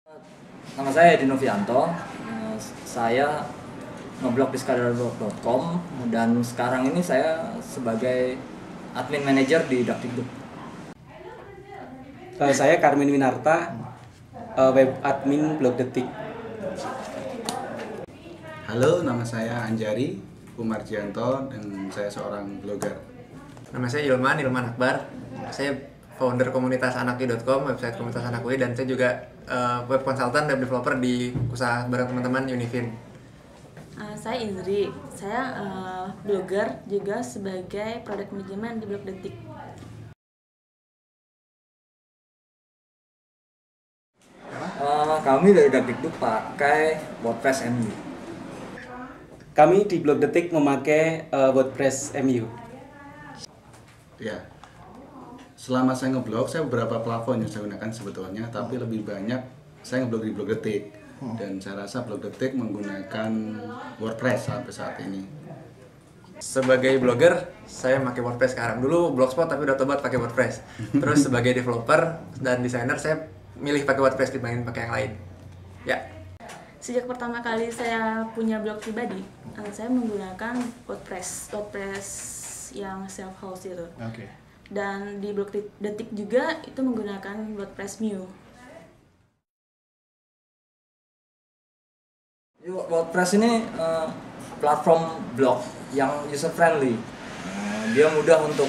Nama saya Edi Novianto. Saya ngeblog di skadar.com dan sekarang ini saya sebagai admin manager di Dakdikduk. Saya Karmin Winarta, web admin Blog Detik. Halo, nama saya Anjari Umarjianto dan saya seorang blogger. Nama saya Ilman Akbar. Saya founder komunitas anakui.com, website komunitas anakui, dan saya juga web consultant dan developer di usaha bareng teman-teman Unifin. Saya Indri, saya blogger juga sebagai product management di Blog Detik. Kami dari Dakdikduk pakai WordPress MU. Kami di Blog Detik memakai WordPress MU. Ya, selama saya ngeblog, saya beberapa platform yang saya gunakan sebetulnya, tapi lebih banyak saya ngeblog di Blog Detik. Dan saya rasa Blog Detik menggunakan WordPress sampai saat ini. Sebagai blogger, saya pakai WordPress sekarang. Dulu Blogspot tapi udah tobat pakai WordPress. Terus sebagai developer dan desainer, saya milih pakai WordPress dibanding pakai yang lain. Ya. Sejak pertama kali saya punya blog pribadi, saya menggunakan WordPress yang self-host itu. Oke. Dan di Blog Detik juga itu menggunakan WordPress MU. WordPress ini platform blog yang user friendly. Dia mudah untuk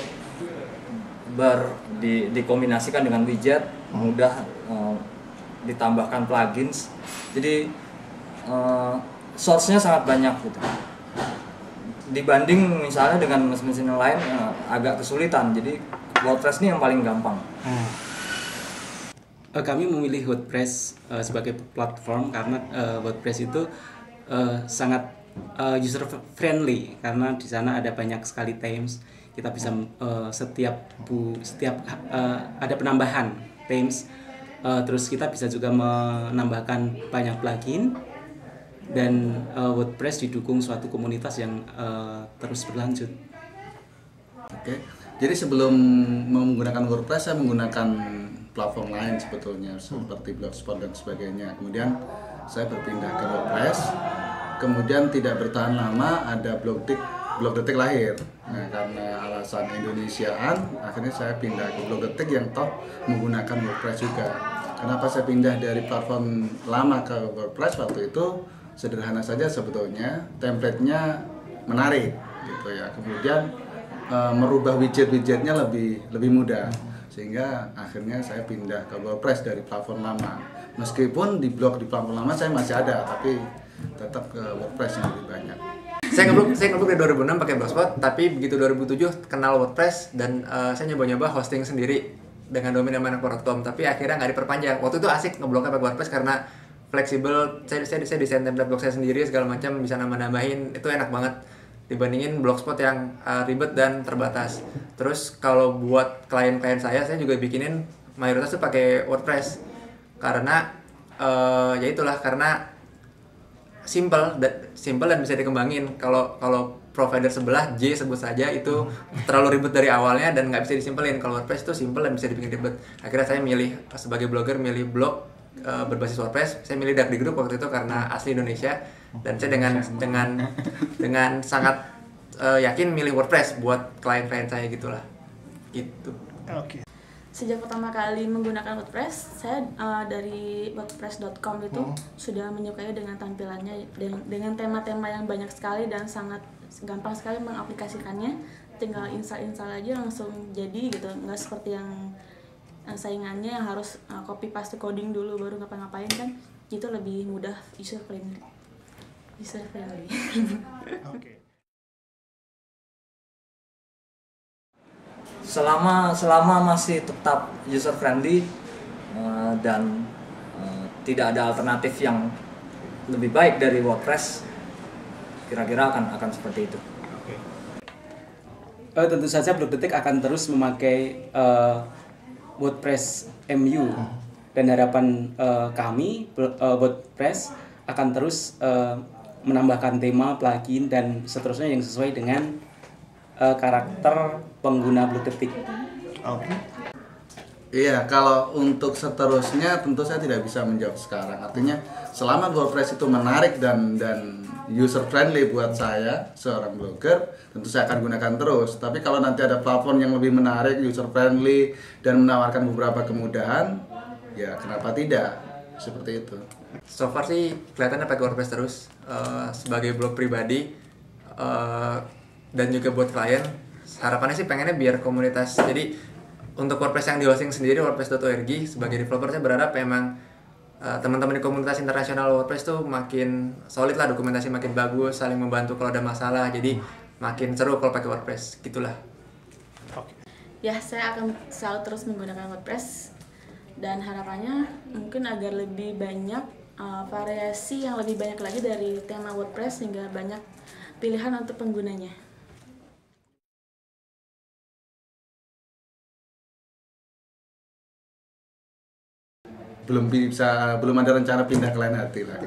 dikombinasikan dengan widget, mudah ditambahkan plugins. Jadi source-nya sangat banyak gitu. Dibanding misalnya dengan mesin-mesin yang lain agak kesulitan. Jadi WordPress ini yang paling gampang. Kami memilih WordPress sebagai platform karena WordPress itu sangat user friendly, karena di sana ada banyak sekali themes. Kita bisa setiap ada penambahan themes, terus kita bisa juga menambahkan banyak plugin, dan WordPress didukung suatu komunitas yang terus berlanjut. Oke. Jadi sebelum menggunakan WordPress, saya menggunakan platform lain sebetulnya seperti Blogspot dan sebagainya. Kemudian saya berpindah ke WordPress. Kemudian tidak bertahan lama ada Blog Detik lahir. Nah, karena alasan Indonesiaan, akhirnya saya pindah ke Blog Detik yang toh menggunakan WordPress juga. Kenapa saya pindah dari platform lama ke WordPress waktu itu? Sederhana saja sebetulnya, template-nya menarik gitu ya. Kemudian merubah widget-widgetnya lebih mudah, sehingga akhirnya saya pindah ke WordPress dari platform lama. Meskipun di platform lama saya masih ada, tapi tetap ke WordPress yang lebih banyak. Saya ngeblog dari 2006 pakai Blogspot, tapi begitu 2007 kenal WordPress dan saya nyoba-nyoba hosting sendiri dengan domain anak.com, tapi akhirnya nggak diperpanjang. Waktu itu asik ngeblognya pakai WordPress karena fleksibel. Saya desain template blog saya sendiri segala macam, bisa nambah-nambahin, itu enak banget dibandingin Blogspot yang ribet dan terbatas. Terus kalau buat klien-klien saya juga bikinin mayoritas tuh pakai WordPress karena ya itulah, karena simple dan bisa dikembangin. Kalau provider sebelah J sebut saja itu terlalu ribet dari awalnya dan nggak bisa disimpelin. Kalau WordPress itu simple dan bisa dibikin ribet. Akhirnya saya sebagai blogger milih blog berbasis WordPress. Saya milih Dakdikduk waktu itu karena asli Indonesia, dan saya dengan sangat yakin milih WordPress buat klien-klien saya gitulah. Gitu. Oke. Sejak pertama kali menggunakan WordPress, saya dari wordpress.com itu sudah menyukai dengan tampilannya, dengan tema-tema yang banyak sekali dan sangat gampang sekali mengaplikasikannya. Tinggal install aja langsung jadi gitu, nggak seperti yang saingannya yang harus copy paste coding dulu baru ngapa-ngapain kan. Itu lebih mudah, user friendly. Oke. Selama masih tetap user friendly dan tidak ada alternatif yang lebih baik dari WordPress, kira-kira akan seperti itu. Tentu saja Blog Detik akan terus memakai WordPress MU, dan harapan kami WordPress akan terus menambahkan tema, plugin, dan seterusnya yang sesuai dengan karakter pengguna Blog Detik. Oke. Iya, kalau untuk seterusnya tentu saya tidak bisa menjawab sekarang. Artinya selama WordPress itu menarik dan user friendly buat saya seorang blogger, tentu saya akan gunakan terus. Tapi kalau nanti ada platform yang lebih menarik, user friendly dan menawarkan beberapa kemudahan, ya kenapa tidak? Seperti itu. So far sih kelihatannya pakai WordPress terus sebagai blog pribadi dan juga buat klien. Harapannya sih pengennya biar komunitas. Jadi untuk WordPress yang di hosting sendiri WordPress.org sebagai developer saya berharap memang teman-teman di komunitas internasional WordPress tuh makin solid lah, dokumentasi makin bagus, saling membantu kalau ada masalah. Jadi makin seru kalau pakai WordPress gitulah. Ya, saya akan selalu terus menggunakan WordPress dan harapannya mungkin agar lebih banyak variasi yang lebih banyak lagi dari tema WordPress sehingga banyak pilihan untuk penggunanya. Belum ada rencana pindah ke lain hati lagi.